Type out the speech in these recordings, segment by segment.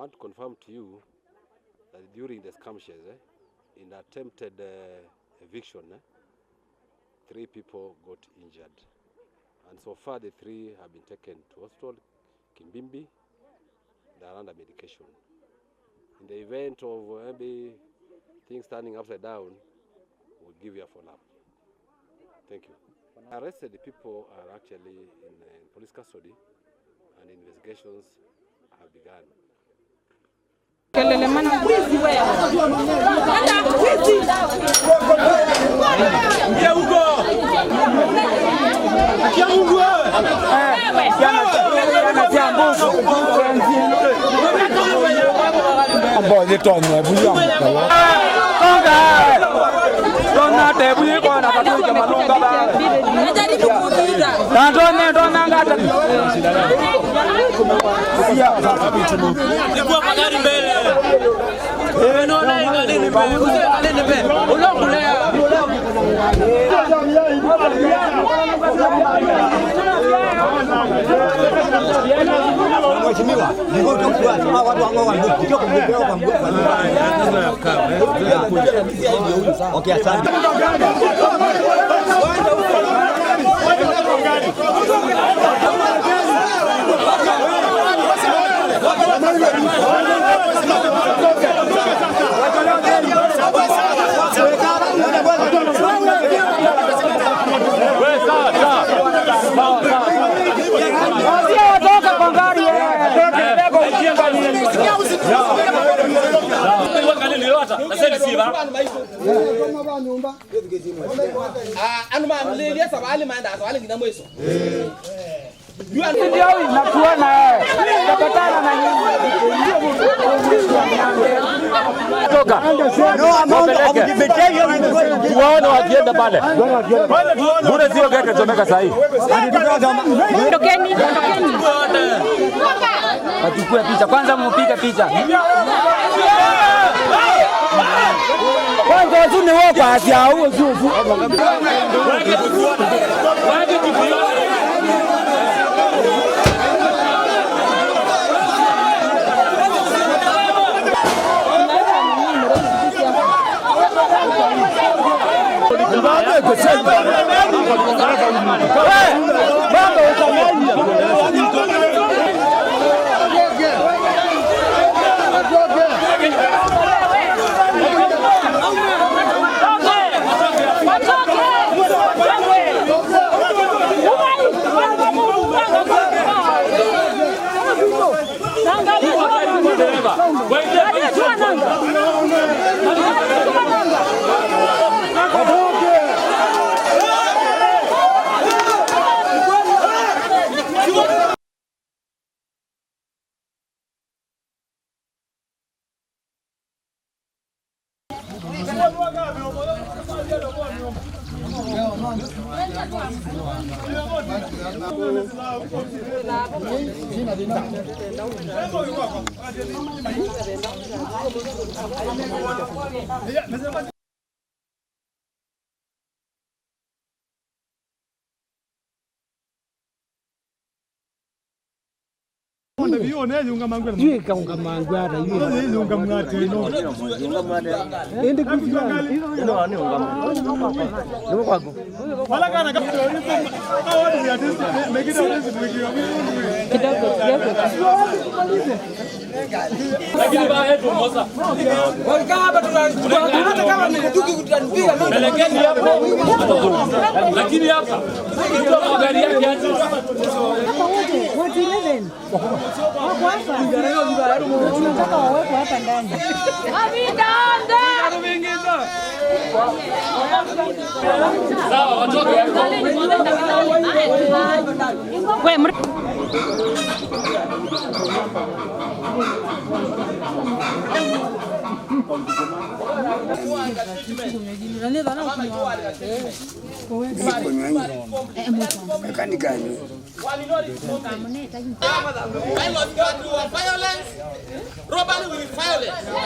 want to confirm to you that during the skirmishes, in attempted eviction, 3 people got injured. And so far the 3 have been taken to hospital, Kimbimbi. They are under medication. In the event of maybe things turning upside down, we'll give you a follow-up. Thank you. Arrested people are actually in police custody and investigations have begun. Achukue picha kwanza, mpige picha kwanza, uzuni wako asia huo zuzu lakini hapa magari yake unataka waweke hapa ndani. sawa, watoke robbery with violence.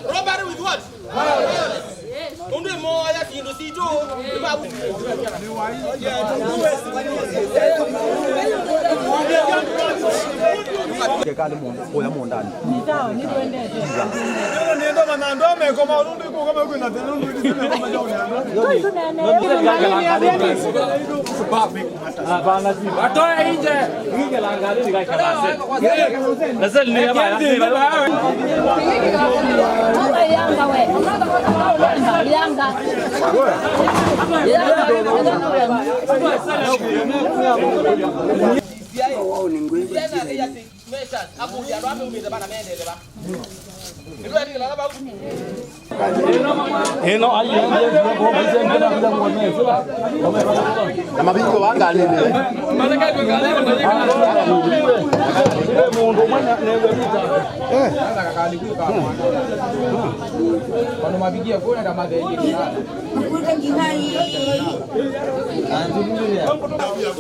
Robbery with what? Violence. Only more like you see too. Kekali moya mondani. Nitao ni tuendete. Ndio nienda manandome kwa maundu iko kama uko na tena ndio kama jao Atoe nje. Ngine la ngali ni kakabase. Lazima ni hapa. Yanga we. Yanga.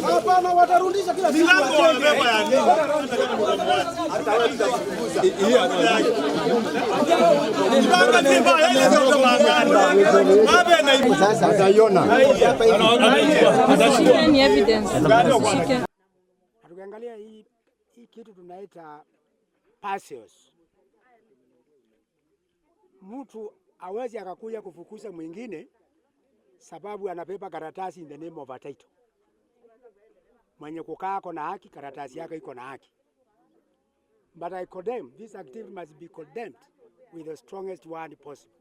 hapana, watarudisha kila kitu. Tukiangalia hii kitu tunaita passios, mtu hawezi akakuja kufukuza mwingine sababu anabeba karatasi in the name of a title. Mwenye kukaa ako na haki, karatasi yake iko na haki. But I condemn, this activity must be condemned with the strongest word possible.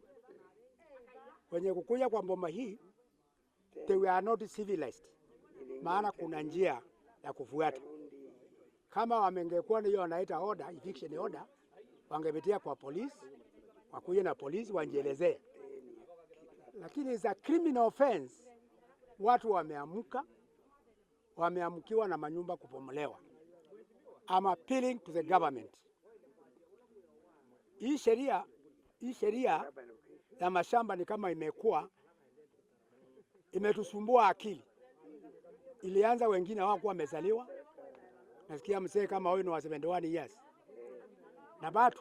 Wenye kukuja kwa mboma hii, they were not civilized. Maana kuna njia ya kufuata. Kama wamengekuwa hiyo wanaita order, eviction order, wangepitia kwa polisi, wakuye na polisi wanjielezee. Lakini it's a criminal offense. Watu wameamkiwa na manyumba kupomolewa. I'm appealing to the government. Hii sheria ya mashamba ni kama imetusumbua akili. Ilianza wengine hawakuwa wamezaliwa. Nasikia mzee kama huyu ni wa 71 years. Na bado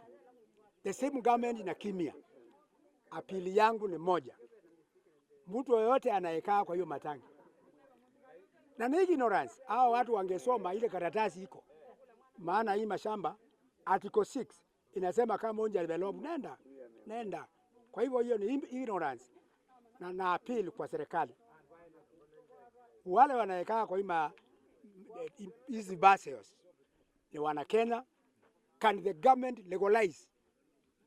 the same government ina kimya. Apili yangu ni moja. Mtu yoyote anayekaa kwa hiyo matangi na ni ignorance, hao watu wangesoma ile karatasi iko. Maana hii mashamba article 6 inasema kama unja develop nenda. Kwa hivyo hiyo ni ignorance. Na appeal kwa serikali. Wale wanayekaa kwa hizi bases ni wana Kenya. Can the government legalize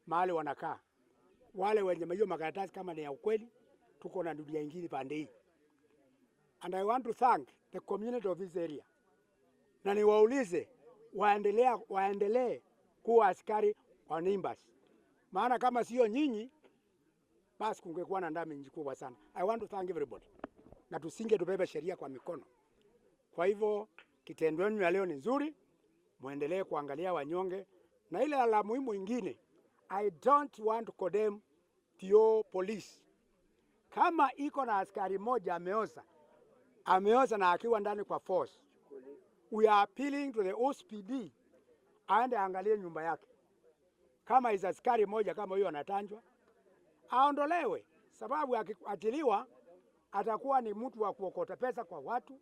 mahali wanakaa? Wale wenye hiyo makaratasi kama ni ya ukweli, tuko na dunia nyingine pande hii. And I want to thank the community of this area. Na niwaulize waendelee kuwa askari wa Nimbas. Maana kama sio nyinyi basi kungekuwa na ndami kubwa sana. I want to thank everybody. Na tusinge tubebe sheria kwa mikono. Kwa hivyo kitendo yenu leo ni nzuri, muendelee kuangalia wanyonge. Na ile la muhimu ingine, I don't want to condemn the police. Kama iko na askari moja ameoza na akiwa ndani kwa force, we are appealing to the OSPD aende angalie nyumba yake. Kama is askari moja kama huyo anatanjwa, aondolewe, sababu akitiliwa atakuwa ni mtu wa kuokota pesa kwa watu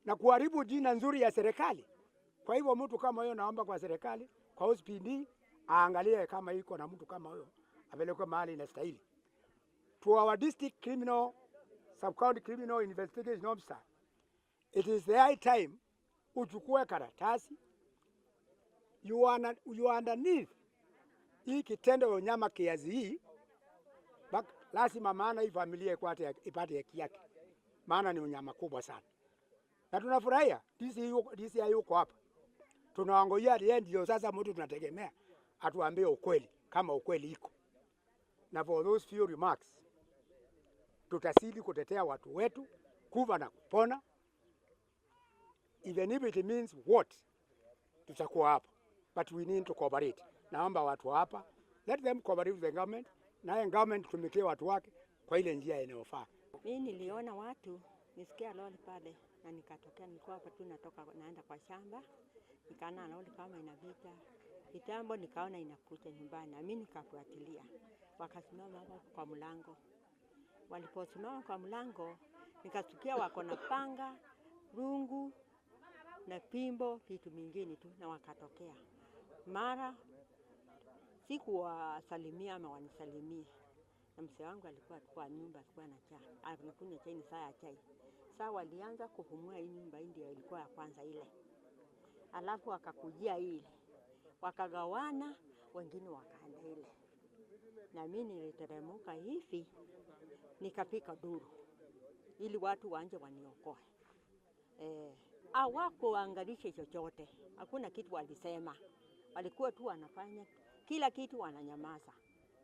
na kuharibu jina nzuri ya serikali. Kwa hivyo mtu kama huyo naomba kwa serikali, kwa OSPD aangalie kama iko na mtu kama huyo apelekwe mahali inastahili. To our district criminal, sub-county criminal investigation officer, it is the high time uchukue karatasi, you are underneath hii kitendo ya nyama kiasi hii, lazima maana hii familia ipate haki yake, maana ni unyama kubwa sana. Na tunafurahia DCI yuko hapa, tunawangoja ndio sasa mtu tunategemea atuambie ukweli kama ukweli iko. Na for those few remarks, tutasidi kutetea watu wetu kuva na kupona, even if it means what, tutakuwa hapa, but we need to cooperate. Naomba watu hapa, let them cooperate with the government, na government tumikie watu wake kwa ile njia inayofaa. Mimi niliona watu, nisikia lori pale na nikatokea, nilikuwa hapa tu naenda kwa shamba, nikaona lori kama inapita. Kitambo nikaona inakuja nyumbani, na mimi nikafuatilia. Wakasimama hapo kwa mlango. Waliposimama kwa mlango, nikasikia wako na panga, rungu na pimbo, vitu mingine tu, na wakatokea. Mara sikuwasalimia ama wanisalimie. Na mzee wangu alikuwa kwa nyumba, alikuwa na chai. Anakunywa chai ni saa ya chai. Sasa walianza kuhumua hii nyumba, hii ndio ilikuwa ya kwanza ile. Alafu wakakujia ile. Wakagawana, wengine wakaenda ile. Na mimi niliteremka hivi, nikapika duru ili watu waanje waniokoe. Hawakuangalisha chochote. Hakuna kitu walisema. Walikuwa tu wanafanya kila kitu, wananyamaza.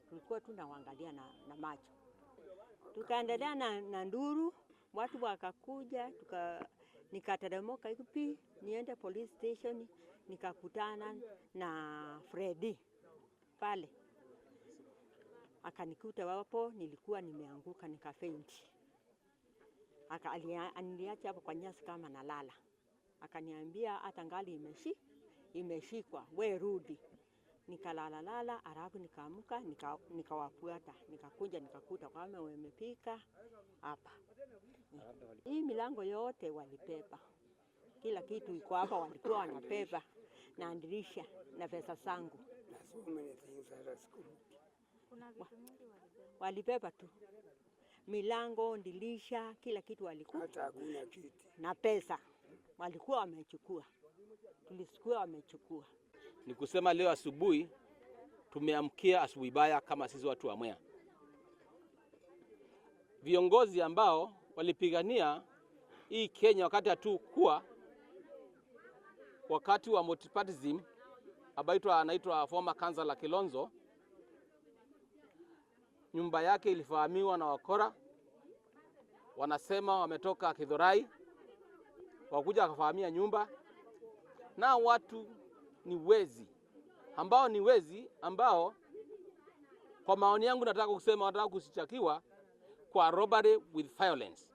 Tulikuwa tunawaangalia na macho. Tukaendelea na nduru, watu wakakuja, nikateremka hivi, niende police station, nikakutana na Freddy pale. Akanikuta hapo, nilikuwa nimeanguka nikafaint. Aliniacha hapo kwa nyasi kama nalala. Akaniambia hata ngali imeshikwa, we rudi. Nikalala, alafu nikaamka, nikawafuata, nikakuja nikakuta kama wamepika hapa. Hii milango yote walipepa. Kila kitu iko hapa walikuwa wanapepa, na dirisha na pesa zangu. Walipepa tu. Milango, dirisha, kila kitu walikuwa. Hata hakuna kiti. Na pesa walikuwa wamechukua. Tulisikia wamechukua. Ni kusema leo asubuhi tumeamkia asubuhi baya kama sisi watu wa Mwea. Viongozi ambao walipigania hii Kenya wakati wa multipartyism anaitwa former councillor Kilonzo, nyumba yake ilifahamiwa na wakora. Wanasema wametoka Kidhorai, wakuja wakafahamia nyumba, na watu ni wezi ambao kwa maoni yangu nataka kusema wanataka kusichakiwa kwa robbery with violence,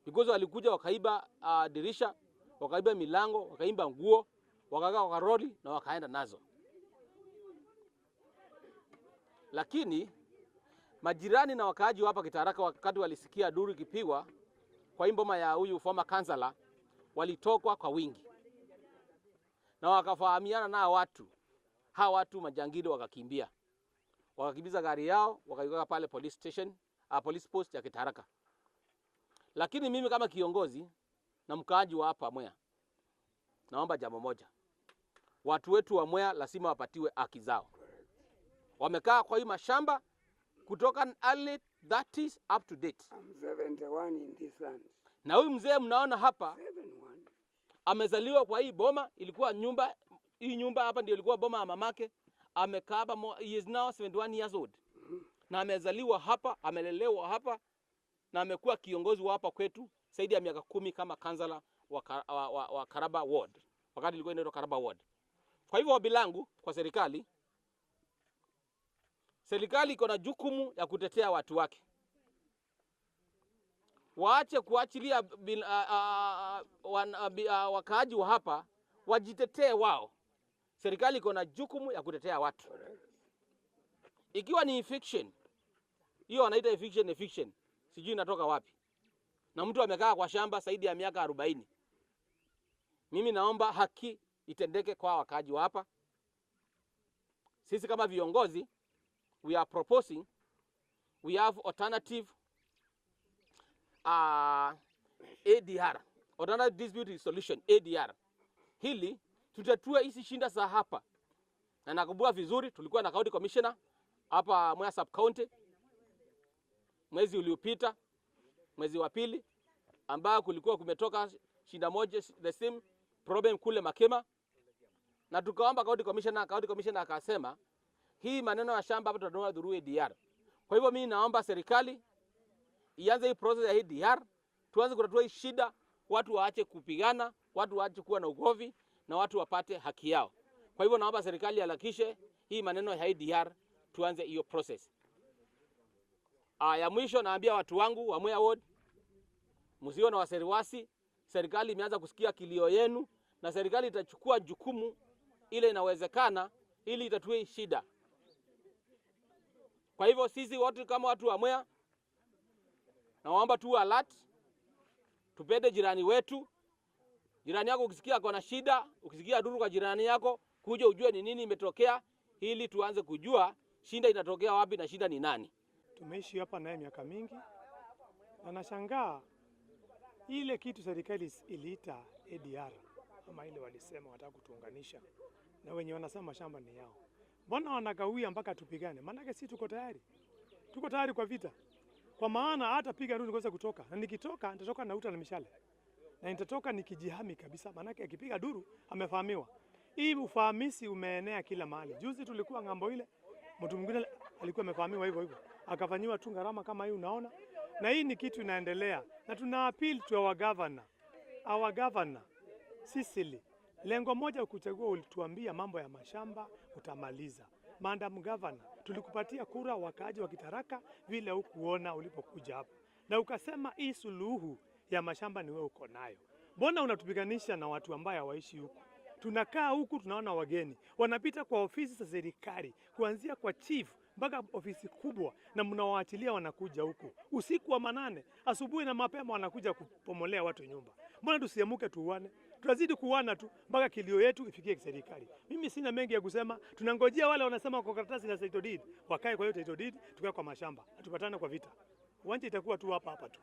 because walikuja wakaiba dirisha, wakaiba milango, wakaiba nguo, wakakaa kwa roli na wakaenda nazo. Lakini majirani na wakaaji hapa Kitaraka, wakati walisikia duru ikipigwa kwa mboma ya huyu former councillor, walitokwa kwa wingi na wakafahamiana na watu majangili, wakakimbiza gari yao, wakaiweka pale police station, police post ya Kitaraka. Lakini mimi kama kiongozi na mkaaji wa hapa Mwea, naomba jambo moja. Watu wetu wa Mwea lazima wapatiwe haki zao. Wamekaa kwa hii mashamba kutoka early 30s up to date. I'm 71 in this land. Na huyu mzee mnaona hapa 71. Amezaliwa kwa hii boma, ilikuwa hii nyumba hapa ndio ilikuwa boma ya mamake. Amekaa hapa, he is now 71 years old. Na amezaliwa hapa, amelelewa hapa, na amekuwa kiongozi wa hapa kwetu zaidi ya miaka 10 kama councillor wa Karaba Ward. Wakati ilikuwa inaitwa Karaba Ward. Kwa hivyo ombi langu kwa serikali iko na jukumu ya kutetea watu wake. Waache kuachilia wakaaji wa hapa wajitetee wao. Serikali iko na jukumu ya kutetea watu. Ikiwa ni eviction, hiyo wanaita eviction, sijui inatoka wapi. Na mtu amekaa kwa shamba zaidi ya miaka 40. Mimi naomba haki itendeke kwa wakaaji wa hapa. Sisi kama viongozi, we are proposing, we have alternative ADR, alternative dispute resolution, ADR. Hili tutatue hizi shinda za hapa. Na nakumbuka vizuri tulikuwa na county commissioner hapa Mwea sub county mwezi uliopita, mwezi wa pili, ambao kulikuwa kumetoka shinda moja, the same problem kule Makema, na tukaomba county commissioner akasema hii maneno ya shamba hapa tutanunua through ADR. Kwa hivyo mimi naomba serikali ianze hii process ya ADR, tuanze kutatua hii shida, watu waache kupigana, watu waache kuwa na ugomvi, na watu wapate haki yao. Kwa hivyo naomba serikali harakishe hii maneno ya ADR, tuanze hiyo process. Ya mwisho naambia watu wangu wa Mwea Ward, msio na wasiwasi, serikali imeanza kusikia kilio yenu na serikali itachukua jukumu ile inawezekana ili itatue shida. Kwa hivyo sisi wote kama watu wa Mwea, naomba tu alert, tupende jirani wetu. Jirani yako ukisikia ako na shida, ukisikia duru kwa jirani yako, kuja ujue ni nini imetokea, ili tuanze kujua shinda inatokea wapi na shida ni nani. Tumeishi hapa naye miaka mingi na nashangaa ile kitu serikali iliita ADR ama ile walisema wataka kutuunganisha na wenye wanasema mashamba ni yao. Mbona wanagawia mpaka tupigane? Maanake si tuko tayari. Tuko tayari kwa vita. Kwa maana hata piga nduru niweza kutoka. Na nikitoka nitatoka na uta na mishale. Na nitatoka nikijihami kabisa. Maanake akipiga duru amefahamiwa. Hii ufahamisi umeenea kila mahali. Juzi tulikuwa ngambo ile, mtu mwingine alikuwa amefahamiwa hivyo hivyo. Akafanyiwa tu gharama kama hii unaona. Na hii ni kitu inaendelea. Na tuna appeal to our governor. Our governor Sicily. Lengo moja kuchagua, ulituambia mambo ya mashamba utamaliza. Madam Governor, tulikupatia kura wakaaji wa Kitaraka vile hukuona ulipokuja hapa. Na ukasema hii suluhu ya mashamba ni wewe uko nayo. Mbona unatupiganisha na watu ambao hawaishi huku? Tunakaa huku tunaona wageni. Wanapita kwa ofisi za serikali, kuanzia kwa chief mpaka ofisi kubwa, na mnawaachilia wanakuja huku. Usiku wa manane, asubuhi na mapema wanakuja kupomolea watu nyumba. Mbona tusiamuke tuuane? Tutazidi kuuana tu mpaka kilio yetu ifikie serikali. Mimi sina mengi ya kusema. Tunangojea wale wanasema kwa karatasi na title deed. Wakae kwa hiyo title deed, tukae kwa mashamba. Tupatane kwa vita. Uwanja itakuwa tu hapa tu.